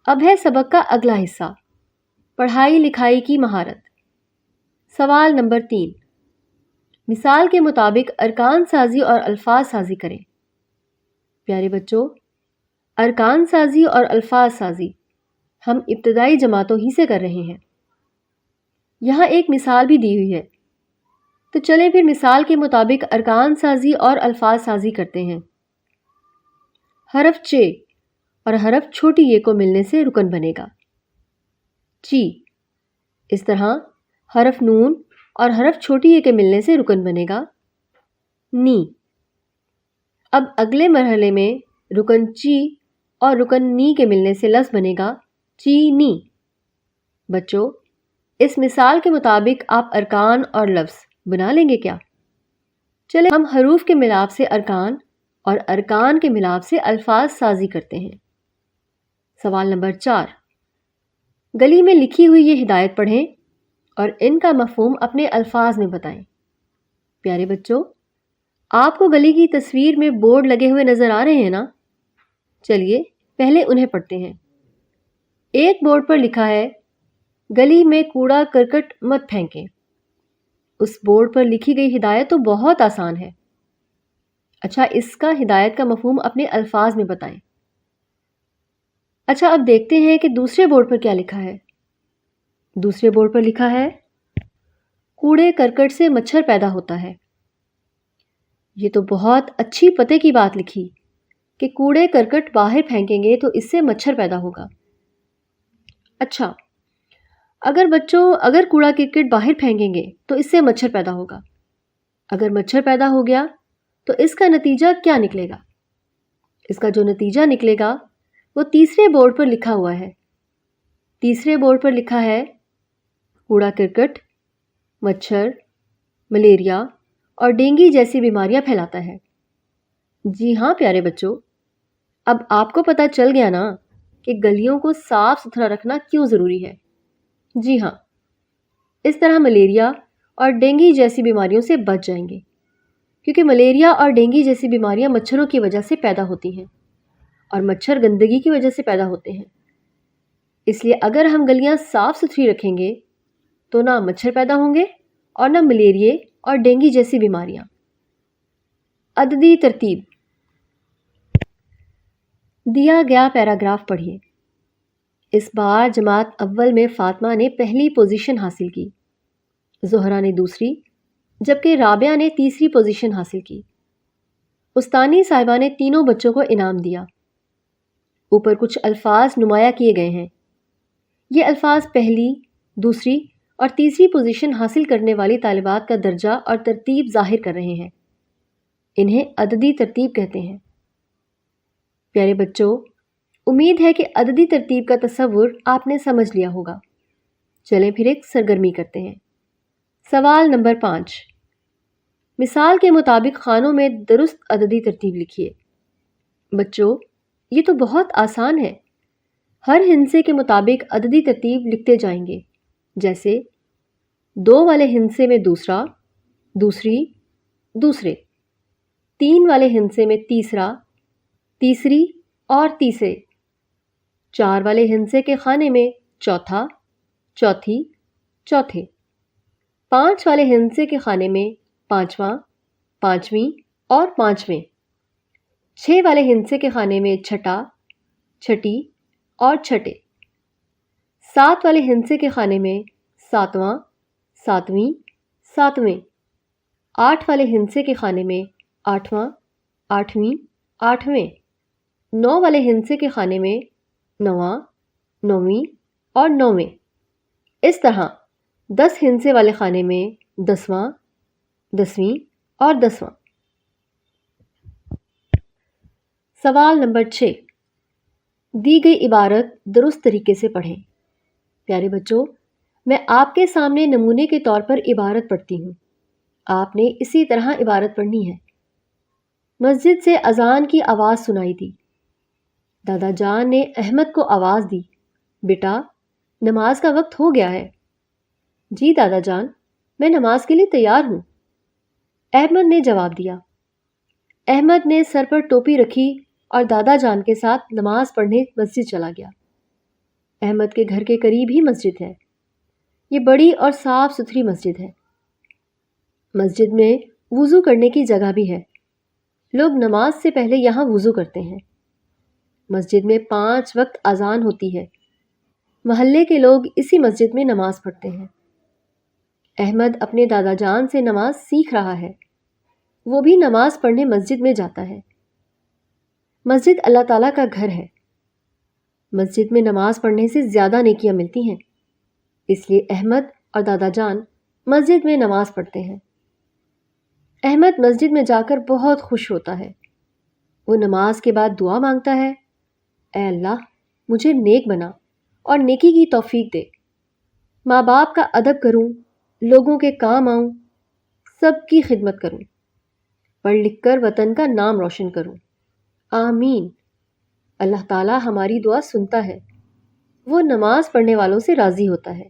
اب ہے سبق کا اگلا حصہ، پڑھائی لکھائی کی مہارت۔ سوال نمبر 3، مثال کے مطابق ارکان سازی اور الفاظ سازی کریں۔ پیارے بچوں، ارکان سازی اور الفاظ سازی ہم ابتدائی جماعتوں ہی سے کر رہے ہیں۔ یہاں ایک مثال بھی دی ہوئی ہے، تو چلیں پھر مثال کے مطابق ارکان سازی اور الفاظ سازی کرتے ہیں۔ حرف چ اور حرف چھوٹی یہ کو ملنے سے رکن بنے گا، چی۔ اس طرح حرف نون اور حرف چھوٹی یہ کے ملنے سے رکن بنے گا، نی۔ اب اگلے مرحلے میں رکن چی اور رکن نی کے ملنے سے لفظ بنے گا، چی نی۔ بچوں، اس مثال کے مطابق آپ ارکان اور لفظ بنا لیں گے کیا؟ چلے ہم حروف کے ملاپ سے ارکان اور ارکان کے ملاپ سے الفاظ سازی کرتے ہیں۔ سوال نمبر 4، گلی میں لکھی ہوئی یہ ہدایت پڑھیں اور ان کا مفہوم اپنے الفاظ میں بتائیں۔ پیارے بچوں، آپ کو گلی کی تصویر میں بورڈ لگے ہوئے نظر آ رہے ہیں نا؟ چلیے پہلے انہیں پڑھتے ہیں۔ ایک بورڈ پر لکھا ہے، گلی میں کوڑا کرکٹ مت پھینکیں۔ اس بورڈ پر لکھی گئی ہدایت تو بہت آسان ہے۔ اچھا، اس کا ہدایت کا مفہوم اپنے الفاظ میں بتائیں۔ اچھا، اب دیکھتے ہیں کہ دوسرے بورڈ پر کیا لکھا ہے۔ دوسرے بورڈ پر لکھا ہے، کوڑے کرکٹ سے مچھر پیدا ہوتا ہے۔ یہ تو بہت اچھی پتے کی بات لکھی کہ کوڑے کرکٹ باہر پھینکیں گے تو اس سے مچھر پیدا ہوگا۔ اچھا، اگر کوڑا کرکٹ باہر پھینکیں گے تو اس سے مچھر پیدا ہوگا، اگر مچھر پیدا ہو گیا تو اس کا نتیجہ کیا نکلے گا؟ اس کا جو نتیجہ نکلے گا وہ تیسرے بورڈ پر لکھا ہوا ہے۔ تیسرے بورڈ پر لکھا ہے، کوڑا کرکٹ مچھر، ملیریا اور ڈینگی جیسی بیماریاں پھیلاتا ہے۔ جی ہاں پیارے بچوں، اب آپ کو پتہ چل گیا نا کہ گلیوں کو صاف ستھرا رکھنا کیوں ضروری ہے۔ جی ہاں، اس طرح ملیریا اور ڈینگی جیسی بیماریوں سے بچ جائیں گے، کیونکہ ملیریا اور ڈینگی جیسی بیماریاں مچھروں کی وجہ سے پیدا ہوتی ہیں اور مچھر گندگی کی وجہ سے پیدا ہوتے ہیں۔ اس لیے اگر ہم گلیاں صاف ستھری رکھیں گے تو نہ مچھر پیدا ہوں گے اور نہ ملیریے اور ڈینگی جیسی بیماریاں۔ عددی ترتیب، دیا گیا پیراگراف پڑھیے۔ اس بار جماعت اول میں فاطمہ نے پہلی پوزیشن حاصل کی، زہرا نے دوسری، جبکہ رابعہ نے تیسری پوزیشن حاصل کی۔ استانی صاحبہ نے تینوں بچوں کو انعام دیا۔ اوپر کچھ الفاظ نمایاں کیے گئے ہیں۔ یہ الفاظ پہلی، دوسری اور تیسری پوزیشن حاصل کرنے والی طالبات کا درجہ اور ترتیب ظاہر کر رہے ہیں۔ انہیں عددی ترتیب کہتے ہیں۔ پیارے بچوں، امید ہے کہ عددی ترتیب کا تصور آپ نے سمجھ لیا ہوگا۔ چلیں پھر ایک سرگرمی کرتے ہیں۔ سوال نمبر 5، مثال کے مطابق خانوں میں درست عددی ترتیب لکھیے۔ بچوں، یہ تو بہت آسان ہے۔ ہر ہندسے کے مطابق عددی ترتیب لکھتے جائیں گے، جیسے 2 والے ہندسے میں دوسرا، دوسری، دوسرے، 3 والے ہندسے میں تیسرا، تیسری اور تیسرے، 4 والے ہندسے کے خانے میں چوتھا، چوتھی، چوتھے، 5 والے ہندسے کے خانے میں پانچواں، پانچویں اور پانچویں، 6 والے ہندسے کے خانے میں چھٹا، چھٹی اور چھٹے، 7 والے ہندسے کے خانے میں ساتواں، ساتویں، ساتویں، 8 والے ہندسے کے خانے میں آٹھواں، آٹھویں، آٹھویں، 9 والے ہندسے کے خانے میں نواں، نویں اور نویں۔ اس طرح 10 ہندسے والے خانے میں 10واں، 10ویں اور 10واں۔ سوال نمبر 6، دی گئی عبارت درست طریقے سے پڑھیں۔ پیارے بچوں، میں آپ کے سامنے نمونے کے طور پر عبارت پڑھتی ہوں، آپ نے اسی طرح عبارت پڑھنی ہے۔ مسجد سے اذان کی آواز سنائی دی۔ دادا جان نے احمد کو آواز دی، بیٹا نماز کا وقت ہو گیا ہے۔ جی دادا جان، میں نماز کے لیے تیار ہوں، احمد نے جواب دیا۔ احمد نے سر پر ٹوپی رکھی اور دادا جان کے ساتھ نماز پڑھنے مسجد چلا گیا۔ احمد کے گھر کے قریب ہی مسجد ہے۔ یہ بڑی اور صاف ستھری مسجد ہے۔ مسجد میں وضو کرنے کی جگہ بھی ہے۔ لوگ نماز سے پہلے یہاں وضو کرتے ہیں۔ مسجد میں 5 وقت اذان ہوتی ہے۔ محلے کے لوگ اسی مسجد میں نماز پڑھتے ہیں۔ احمد اپنے دادا جان سے نماز سیکھ رہا ہے۔ وہ بھی نماز پڑھنے مسجد میں جاتا ہے۔ مسجد اللہ تعالیٰ کا گھر ہے۔ مسجد میں نماز پڑھنے سے زیادہ نیکیاں ملتی ہیں، اس لیے احمد اور دادا جان مسجد میں نماز پڑھتے ہیں۔ احمد مسجد میں جا کر بہت خوش ہوتا ہے۔ وہ نماز کے بعد دعا مانگتا ہے، اے اللہ مجھے نیک بنا اور نیکی کی توفیق دے، ماں باپ کا ادب کروں، لوگوں کے کام آؤں، سب کی خدمت کروں، پڑھ لکھ کر وطن کا نام روشن کروں، آمین۔ اللہ تعالیٰ ہماری دعا سنتا ہے، وہ نماز پڑھنے والوں سے راضی ہوتا ہے۔